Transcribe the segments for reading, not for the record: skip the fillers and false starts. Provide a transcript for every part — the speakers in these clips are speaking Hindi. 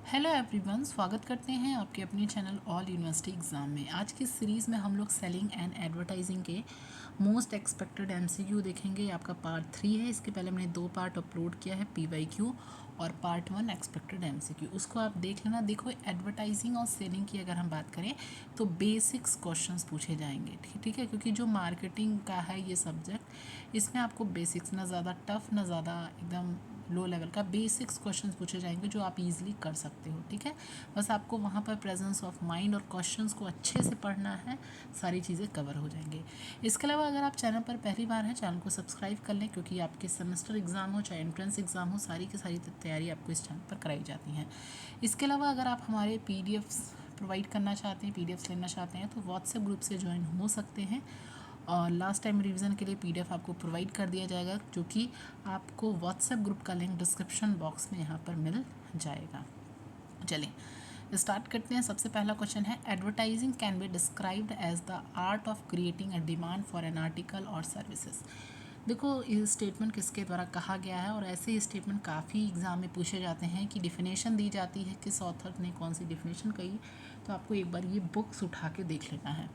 हेलो एवरीवन, स्वागत करते हैं आपके अपने चैनल ऑल यूनिवर्सिटी एग्ज़ाम में। आज की सीरीज़ में हम लोग सेलिंग एंड एडवर्टाइजिंग के मोस्ट एक्सपेक्टेड एमसीक्यू देखेंगे। आपका पार्ट 3 है। इसके पहले हमने 2 पार्ट अपलोड किया है, पीवाईक्यू और पार्ट 1 एक्सपेक्टेड एमसीक्यू। उसको आप देख लेना। देखो, एडवर्टाइजिंग और सेलिंग की अगर हम बात करें तो बेसिक्स क्वेश्चंस पूछे जाएंगे। ठीक है, क्योंकि जो मार्केटिंग का है ये सब्जेक्ट, इसमें आपको बेसिक्स, ना ज़्यादा टफ ना ज़्यादा एकदम लो लेवल का, बेसिक्स क्वेश्चंस पूछे जाएंगे जो आप इजीली कर सकते हो। ठीक है, बस आपको वहाँ पर प्रेजेंस ऑफ माइंड और क्वेश्चंस को अच्छे से पढ़ना है, सारी चीज़ें कवर हो जाएंगी। इसके अलावा अगर आप चैनल पर पहली बार हैं, चैनल को सब्सक्राइब कर लें, क्योंकि आपके सेमेस्टर एग्ज़ाम हो चाहे एंट्रेंस एग्ज़ाम हो, सारी की सारी तैयारी आपको इस चैनल पर कराई जाती हैं। इसके अलावा अगर आप हमारे पीडीएफ्स प्रोवाइड करना चाहते हैं, पीडीएफ्स लेना चाहते हैं, तो व्हाट्सएप ग्रुप से ज्वाइन हो सकते हैं। और लास्ट टाइम रिवीजन के लिए पीडीएफ आपको प्रोवाइड कर दिया जाएगा, जो कि आपको व्हाट्सएप ग्रुप का लिंक डिस्क्रिप्शन बॉक्स में यहाँ पर मिल जाएगा। चलिए स्टार्ट करते हैं। सबसे पहला क्वेश्चन है, advertising can be described as the art of creating a demand for an article और सर्विसेज। देखो, ये स्टेटमेंट किसके द्वारा कहा गया है, और ऐसे ही स्टेटमेंट काफ़ी एग्जाम में पूछे जाते हैं कि डिफिनेशन दी जाती है, किस ऑथर ने कौन सी डिफिनेशन कही, तो आपको एक बार ये बुक्स उठा के देख लेना है।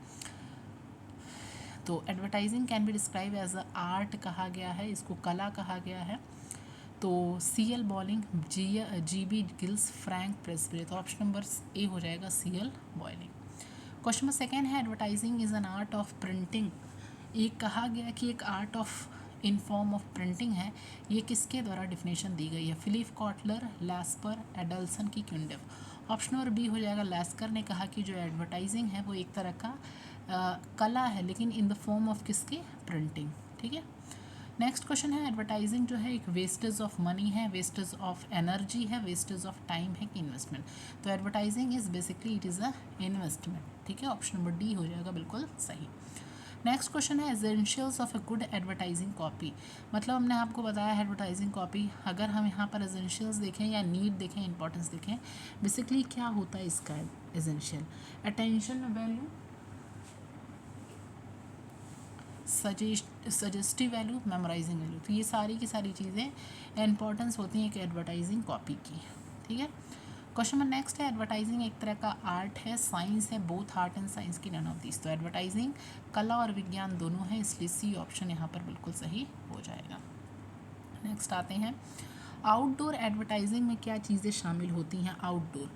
तो advertising can be describe as a art कहा गया है, इसको कला कहा गया है। तो C L. Bowling, G B. Giles, Frank Presbrey. तो ऑप्शन नंबर ए हो जाएगा C L. Bowling. Question number second है, advertising is an art of printing. ये कहा गया कि एक art of in form of printing है। ये किसके द्वारा डिफिनेशन दी गई है? फिलिप कॉटलर, लैस्पर, एडल्सन की क्यूंडेफ। ऑप्शन नंबर बी हो जाएगा। लैस्कर ने कहा कि जो एडवर्टाइजिंग है वो एक तरह का कला है, लेकिन इन द फॉर्म ऑफ किसकी? प्रिंटिंग। ठीक है। नेक्स्ट क्वेश्चन है, एडवर्टाइजिंग जो है एक वेस्टेज ऑफ मनी है, वेस्टेज ऑफ एनर्जी है, वेस्टेज ऑफ टाइम है कि इन्वेस्टमेंट? तो advertising is basically it is a investment. ठीक है, ऑप्शन नंबर डी हो जाएगा बिल्कुल सही। नेक्स्ट क्वेश्चन है, essentials of a good advertising copy. मतलब हमने आपको बताया एडवर्टाइजिंग कॉपी, अगर हम यहाँ पर एसेंशियल्स देखें या नीड देखें, इंपॉर्टेंस देखें, बेसिकली क्या होता है इसका? Essential attention value, suggestive value, memorising value. तो ये सारी की सारी चीज़ें इंपॉर्टेंस होती हैं एक एडवर्टाइजिंग कॉपी की। ठीक है। क्वेश्चन नंबर नेक्स्ट है, एडवर्टाइजिंग एक तरह का आर्ट है, साइंस है, बोथ आर्ट एंड साइंस की, नन ऑफ दिस। तो एडवर्टाइजिंग कला और विज्ञान दोनों है, इसलिए सी ऑप्शन यहाँ पर बिल्कुल सही हो जाएगा। नेक्स्ट आते हैं, आउटडोर एडवर्टाइजिंग में क्या चीज़ें शामिल होती हैं? Outdoor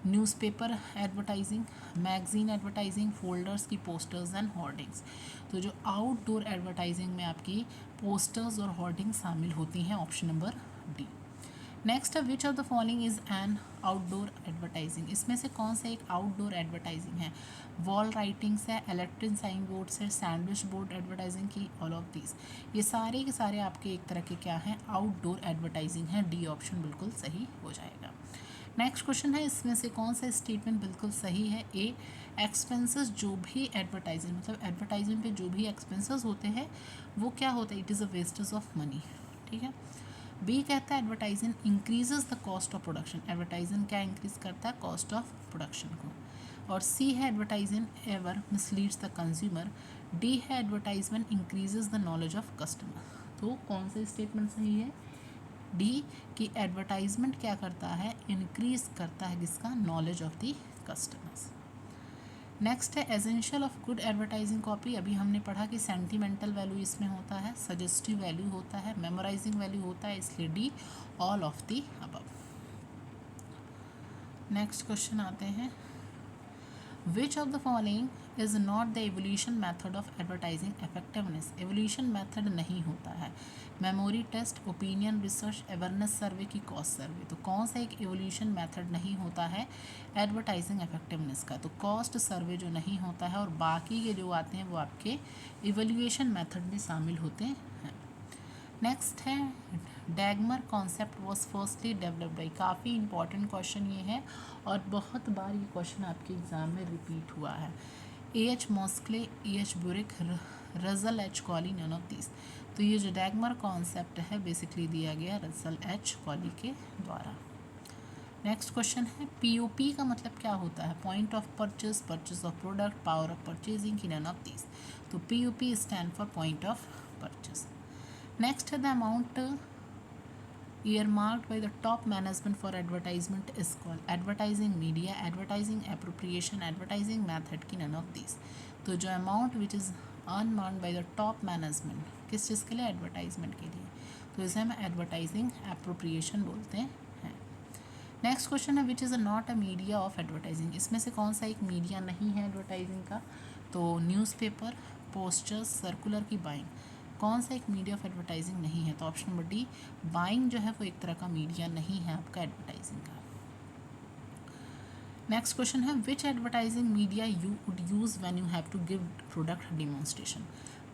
newspaper advertising, magazine advertising, folders की, पोस्टर्स एंड होर्डिंग्स। तो जो आउटडोर एडवर्टाइजिंग में आपकी पोस्टर्स और होर्डिंग्स शामिल होती हैं, ऑप्शन नंबर डी। नेक्स्ट है, विच of the following is an outdoor advertising. इसमें से कौन सा एक आउटडोर एडवर्टाइजिंग है? वॉल राइटिंग्स है, इलेक्ट्रिक साइन बोर्ड्स है, सैंडविच बोर्ड एडवर्टाइजिंग की, ऑल ऑफ दीज। ये सारे के सारे आपके एक तरह के क्या हैं? आउटडोर एडवर्टाइजिंग है। डी ऑप्शन बिल्कुल सही हो जाएगा। नेक्स्ट क्वेश्चन है, इसमें से कौन सा स्टेटमेंट बिल्कुल सही है? ए, एक्सपेंसेस जो भी एडवर्टाइजिंग, मतलब एडवर्टाइजिंग पे जो भी एक्सपेंसेस होते हैं वो क्या होता है? It is a wastage of money. ठीक है। बी कहता है, advertising increases the cost of production. Advertising क्या इंक्रीज करता है? कॉस्ट ऑफ प्रोडक्शन को। और सी है, advertising ever misleads the consumer. D है, advertisement increases the knowledge of customer. तो कौन सा स्टेटमेंट सही है? डी, कि एडवर्टाइजमेंट क्या करता है? इंक्रीज करता है किसका? Knowledge of the customers. Next है, essential of good advertising copy. अभी हमने पढ़ा कि सेंटिमेंटल वैल्यू इसमें होता है, सजेस्टिव वैल्यू होता है, मेमोराइजिंग वैल्यू होता है, इसलिए D, all of the above. Next question आते हैं, which of the following is not the evolution method of advertising effectiveness. Evolution method नहीं होता है। Memory test, opinion research, awareness survey की, कॉस्ट सर्वे। तो कौन सा एक एवोल्यूशन मैथड नहीं होता है एडवर्टाइजिंग इफेक्टिवनेस का? तो कॉस्ट सर्वे जो नहीं होता है, और बाकी के जो आते हैं वो आपके इवेल्यूएशन मैथड में शामिल होते हैं। नेक्स्ट है, DAGMAR concept was firstly developed by. काफ़ी इंपॉर्टेंट क्वेश्चन ये है, और बहुत बार ये क्वेश्चन आपके एग्जाम में रिपीट हुआ है। H Moskley, H Burick, Russell H Colley, none of this. तो ये जो डैगमर कॉन्सेप्ट है बेसिकली दिया गया रजल एच कॉली के द्वारा। नेक्स्ट क्वेश्चन है, पीओपी का मतलब क्या होता है? Point of purchase, purchase of product, power of purchasing की, नन ऑफ दिस। तो POP stand for point of purchase. Next है, the amount earmarked by the top management for advertisement is called advertising media, advertising appropriation, advertising method की none of these. तो जो amount which is earmarked by the top management किस चीज़ के लिए, एडवर्टाइजमेंट के लिए, तो इसे हम एडवर्टाइजिंग एप्रोप्रिएशन बोलते हैं. नेक्स्ट क्वेश्चन है which is not a media of advertising. इसमें से कौन सा एक मीडिया नहीं है एडवर्टाइजिंग का, तो न्यूज़पेपर, पोस्टर्स, सर्कुलर की बाइंग, कौन सा एक मीडिया ऑफ एडवर्टाइजिंग नहीं है, तो ऑप्शन नंबर डी, बाइंग जो है वो एक तरह का मीडिया नहीं है आपका एडवर्टाइजिंग का. नेक्स्ट क्वेश्चन है which advertising media you would use when you have to give product demonstration.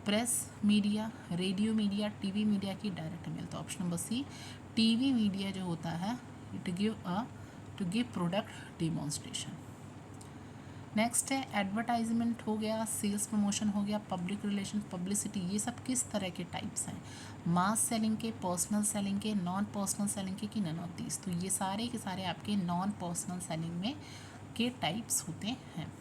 Press media, radio media, TV media की डायरेक्ट मेल, तो option number C, TV media जो होता है to give product demonstration. Next है एडवर्टाइजमेंट हो गया, सेल्स प्रमोशन हो गया, पब्लिक रिलेशन, पब्लिसिटी, ये सब किस तरह के टाइप्स हैं, मास सेलिंग के, पर्सनल सेलिंग के, नॉन पर्सनल सेलिंग के, कि नन ऑफ दीज. तो ये सारे के सारे आपके नॉन पर्सनल सेलिंग में के टाइप्स होते हैं.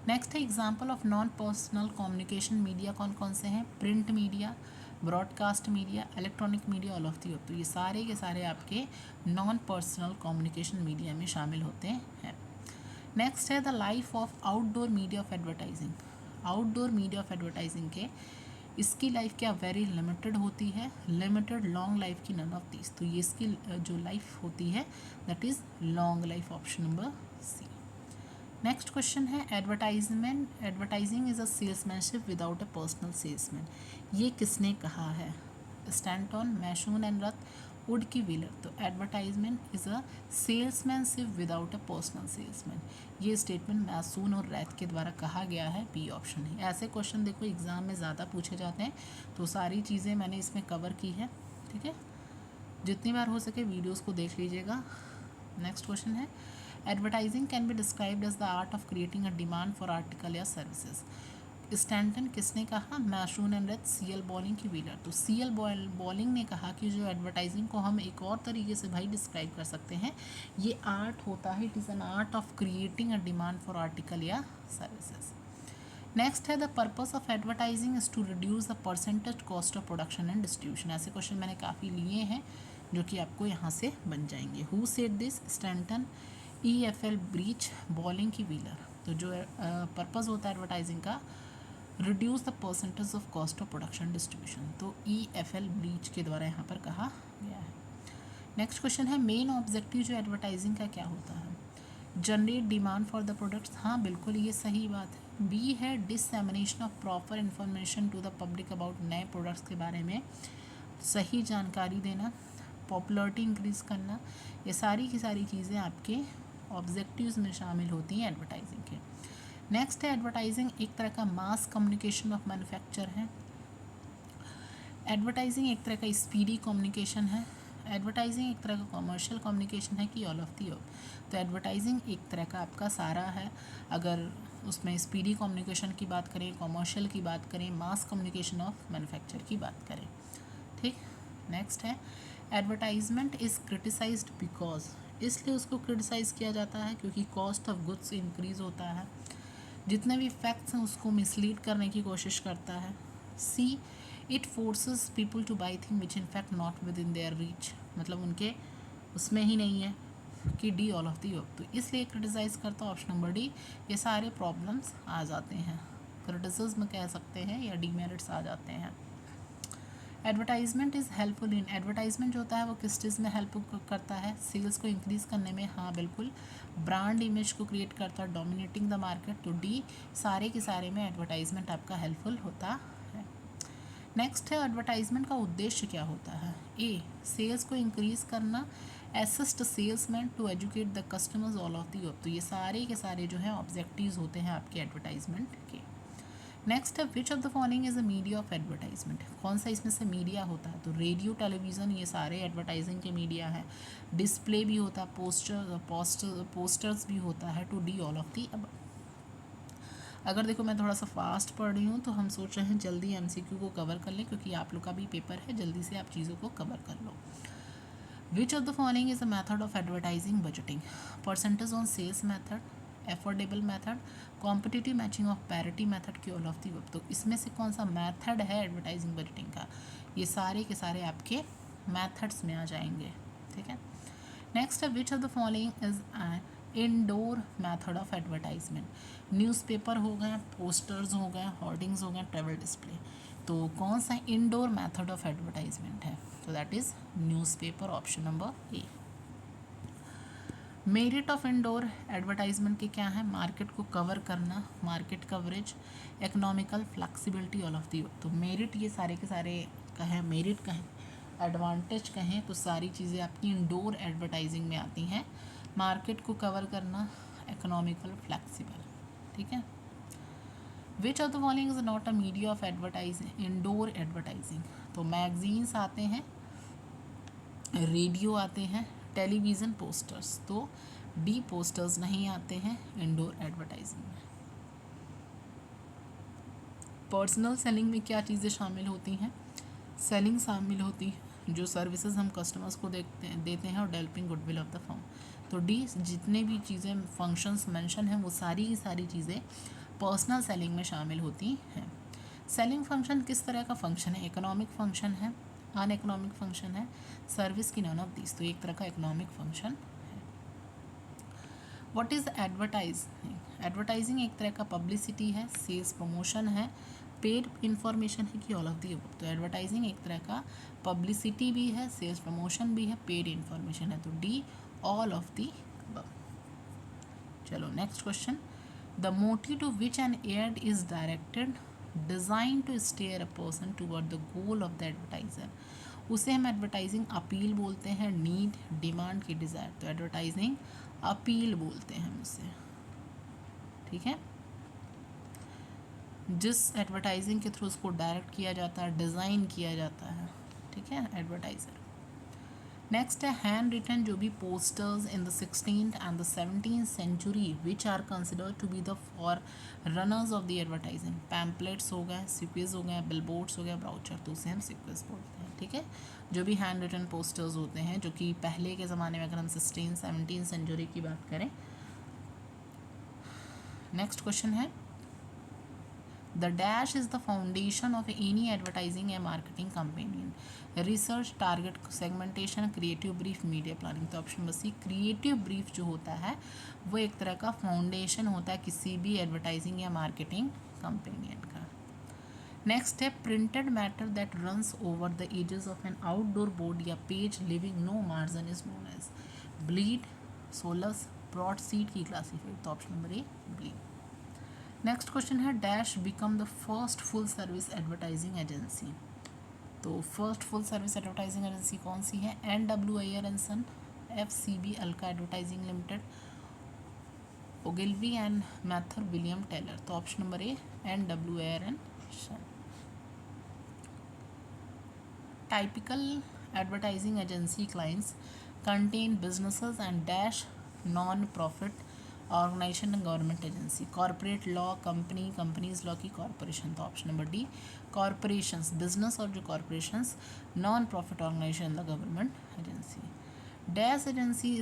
नेक्स्ट है example of non personal communication media कौन कौन से हैं, print media, broadcast media, electronic media, all of the. तो ये सारे के सारे आपके नॉन पर्सनल कम्युनिकेशन मीडिया में शामिल होते हैं. नेक्स्ट है the life of outdoor media of advertising. Outdoor media of advertising के इसकी लाइफ क्या वेरी लिमिटेड होती है, लिमिटेड, लॉन्ग लाइफ की, नन ऑफ दिस. तो ये इसकी जो लाइफ होती है that is long life, option number C. Next question है advertising is a salesmanship without a personal salesman. ये किसने कहा है, Stanton, Mashoon and Roth, Wood की व्हीलर. तो advertisement is a salesmanship without a personal salesman, ये स्टेटमेंट मैशून और रैथ के द्वारा कहा गया है, बी ऑप्शन है. ऐसे क्वेश्चन देखो एग्ज़ाम में ज़्यादा पूछे जाते हैं, तो सारी चीज़ें मैंने इसमें कवर की है. ठीक है, जितनी बार हो सके वीडियोज़ को देख लीजिएगा. नेक्स्ट क्वेश्चन है advertising can be described as the art of creating a demand for article या सर्विसेज. स्टैंटन किसने कहा, Mason and Rath, C L Bolling की व्हीलर. तो सीएल बॉलिंग ने कहा कि जो एडवर्टाइजिंग को हम एक और तरीके से भाई डिस्क्राइब कर सकते हैं, ये आर्ट होता है, it is an art of creating a demand for article या सर्विसेज. नेक्स्ट है the purpose of advertising is to reduce the percentage cost of production and distribution. ऐसे क्वेश्चन मैंने काफ़ी लिए हैं जो कि आपको यहाँ से बन जाएंगे. Who said this, Stanton, EFL Brech, Bowling की व्हीलर. तो जो पर्पस होता है एडवर्टाइजिंग का, reduce the percentage of cost of production distribution, तो EFL ब्रीच के द्वारा यहाँ पर कहा गया है. नेक्स्ट क्वेश्चन है मेन ऑब्जेक्टिव जो एडवर्टाइजिंग का क्या होता है, generate demand for the products. हाँ बिल्कुल ये सही बात है. बी है dissemination of proper information to the public about नए प्रोडक्ट्स के बारे में सही जानकारी देना, पॉपुलरिटी इंक्रीज़ करना, ये सारी की सारी चीज़ें आपके ऑब्जेक्टिव्स में शामिल होती हैं एडवर्टाइजिंग के. नेक्स्ट है एडवर्टाइजिंग एक तरह का मास कम्युनिकेशन ऑफ मैन्युफैक्चर है. एडवर्टाइजिंग एक तरह का स्पीडी कम्युनिकेशन है. एडवर्टाइजिंग एक तरह का कॉमर्शियल कम्युनिकेशन है कि ऑल ऑफ दी ऑफ. तो एडवर्टाइजिंग एक तरह का आपका सारा है. अगर उसमें स्पीडी कम्युनिकेशन की बात करें, कॉमर्शियल की बात करें, मास कम्युनिकेशन ऑफ मैन्युफैक्चर की बात करें. ठीक. नेक्स्ट है एडवर्टाइजमेंट इज़ क्रिटिसाइज्ड बिकॉज, इसलिए उसको क्रिटिसाइज़ किया जाता है क्योंकि कॉस्ट ऑफ गुड्स इंक्रीज़ होता है, जितने भी फैक्ट्स हैं उसको मिसलीड करने की कोशिश करता है. See it forces people two by thing which in fact not with in their reach, मतलब उनके उसमें ही नहीं है. कि डी ऑल ऑफ दी अब, तो इसलिए क्रिटिसाइज़ करता है, ऑप्शन नंबर डी. ये सारे प्रॉब्लम्स आ जाते हैं, क्रिटिसिज्म कह सकते हैं या डीमेरिट्स आ जाते हैं. Advertisement is helpful in, advertisement जो होता है वो किस चीज़ में हेल्प करता है, सेल्स को इंक्रीज़ करने में. हाँ बिल्कुल. ब्रांड इमेज को क्रिएट करता है, डोमिनेटिंग द मार्केट. तो डी सारे के सारे में एडवर्टाइजमेंट आपका हेल्पफुल होता है. नेक्स्ट है एडवर्टाइजमेंट का उद्देश्य क्या होता है. ए सेल्स को इंक्रीज़ करना, assist salesman to educate the customers, all of the of. तो ये सारे के सारे जो हैं ऑब्जेक्टिव्स होते हैं आपके एडवर्टाइजमेंट के. नेक्स्ट है विच of the following is a media of advertisement, कौन सा इसमें से मीडिया होता है. तो रेडियो, टेलीविज़न, ये सारे एडवर्टाइजिंग के मीडिया हैं. डिस्प्ले भी होता है, पोस्टर्स भी होता है. To D all of the अब. अगर देखो मैं थोड़ा सा फास्ट पढ़ रही हूँ तो हम सोच रहे हैं जल्दी MCQ को कवर कर लें क्योंकि आप लोग का भी पेपर है, जल्दी से आप चीज़ों को कवर कर लो. Which of the following is a method of advertising budgeting, percentage on sales method, affordable method, competitive matching of parity method की ऑल ऑफ दी. तो इसमें से कौन सा मैथड है एडवर्टाइजिंग बजटिंग का, ये सारे के सारे आपके मैथड्स में आ जाएंगे, ठीक है। नेक्स्ट है विच of the following is indoor method of advertisement. Newspaper हो गए, पोस्टर्स हो गए, होर्डिंग्स हो गए, ट्रेवल डिस्प्ले, तो कौन सा इंडोर मैथड ऑफ एडवर्टाइजमेंट है? तो that is newspaper, option number A. Merit of indoor advertisement के क्या है? मार्केट को कवर करना, market coverage, economical flexibility, all of the. तो मेरिट ये सारे के सारे कहें, मेरिट कहें, एडवांटेज कहें, तो सारी चीज़ें आपकी इंडोर एडवर्टाइजिंग में आती हैं। मार्केट को कवर करना, इकोनॉमिकल, फ्लेक्सिबल, ठीक है। विच of the following is not a media of advertising, indoor advertising? तो मैगजीन्स आते हैं, रेडियो आते हैं, टेलीविज़न, पोस्टर्स। तो डी पोस्टर्स नहीं आते हैं इंडोर एडवर्टाइजिंग में। पर्सनल सेलिंग में क्या चीज़ें शामिल होती हैं? सेलिंग शामिल होती है, जो सर्विसेज हम कस्टमर्स को देते हैं, और developing goodwill of the firm. तो डी जितने भी चीज़ें फंक्शंस मेंशन हैं वो सारी की सारी चीज़ें पर्सनल सेलिंग में शामिल होती हैं। सेलिंग फंक्शन किस तरह का फंक्शन है? इकोनॉमिक फंक्शन है, अन इकोनॉमिक फंक्शन है, सर्विस की, नॉन ऑफ दिस। तो एक तरह का इकोनॉमिक फंक्शन है। What is advertising? एडवर्टाइजिंग एक तरह का पब्लिसिटी है, सेल्स प्रमोशन है, पेड इंफॉर्मेशन है, कि ऑल ऑफ दी अबव? तो एडवर्टाइजिंग एक तरह का पब्लिसिटी भी है, सेल्स प्रमोशन भी है, पेड इंफॉर्मेशन है। तो D all of the above. चलो next question. The motive to which an ad is directed, design to steer a person toward the goal of the advertiser. उसे हम एडवर्टाइजिंग अपील बोलते हैं, नीड, डिमांड की, डिज़ायर। तो एडवर्टाइजिंग अपील बोलते हैं हम उसे, ठीक है। जिस एडवर्टाइजिंग के थ्रू उसको डायरेक्ट किया जाता है, डिज़ाइन किया जाता है, ठीक है, एडवर्टाइज़र। नेक्स्ट है हैंड रिटन, जो भी posters in the 16th and the 17th century which are considered to be the forerunners of the advertising. Pamphlets हो गए, सिक्वेज हो गए, बिलबोर्ड्स हो गए, ब्राउचर, तो उसे हम सिक्वेज बोलते हैं, ठीक है। जो भी हैंड रिटन पोस्टर्स होते हैं, जो कि पहले के ज़माने में अगर हम 16th 17th सेंचुरी की बात करें। नेक्स्ट क्वेश्चन है the dash is the foundation of any advertising या marketing companion. Research, target segmentation, creative brief, media planning. तो option number C, creative brief जो होता है वो एक तरह का फाउंडेशन होता है किसी भी एडवर्टाइजिंग या मार्केटिंग कंपेनियन का। नेक्स्ट है printed matter that runs over the edges of an outdoor board या page leaving no margin is known as bleed, solus, broad sheet की क्लासीफाइड। तो option number A, bleed. Next question है dash become the first full service advertising agency. तो first full service advertising agency कौन सी है? NW Ayer and son, FCB Ulka advertising limited, Ogilvy and मैथर, William Taylor. तो option number A, NW Ayer and son. Typical advertising agency clients contain businesses and dash non profit organisation and government agency. Corporate law, company, companies law की कॉर्पोरेशन। तो option number D, corporations, business और जो corporations, non profit organisation the government agency. Dash agency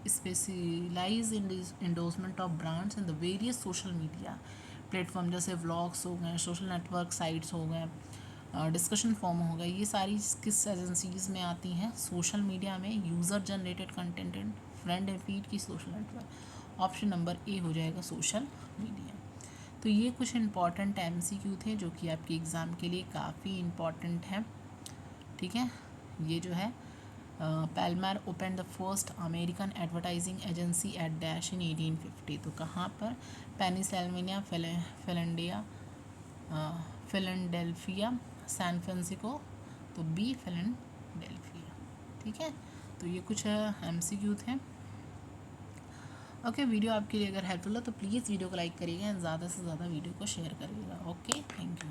specialise in endorsement of brands in the various social media platform, जैसे व्लॉग्स हो गए, सोशल नेटवर्क साइट्स हो गए, डिस्कशन फॉर्म हो गए। ये सारी किस एजेंसीज में आती हैं? सोशल मीडिया में, user generated content and friend and feed की social network. Option number A हो जाएगा, सोशल मीडिया। तो ये कुछ इंपॉर्टेंट MCQ थे जो कि आपके एग्ज़ाम के लिए काफ़ी इम्पॉर्टेंट है, ठीक है। ये जो है Palmer open the first American advertising agency at dash in 1850। तो कहाँ पर? Pennsylvania, Philadelphia, San Francisco. तो बी, फिलाडेल्फिया, ठीक है। तो ये कुछ MCQ थे। ओके, वीडियो आपके लिए अगर हेल्पफुल है तो प्लीज़ वीडियो को लाइक करिएगा एंड ज़्यादा से ज़्यादा वीडियो को शेयर करिएगा। Okay, thank you.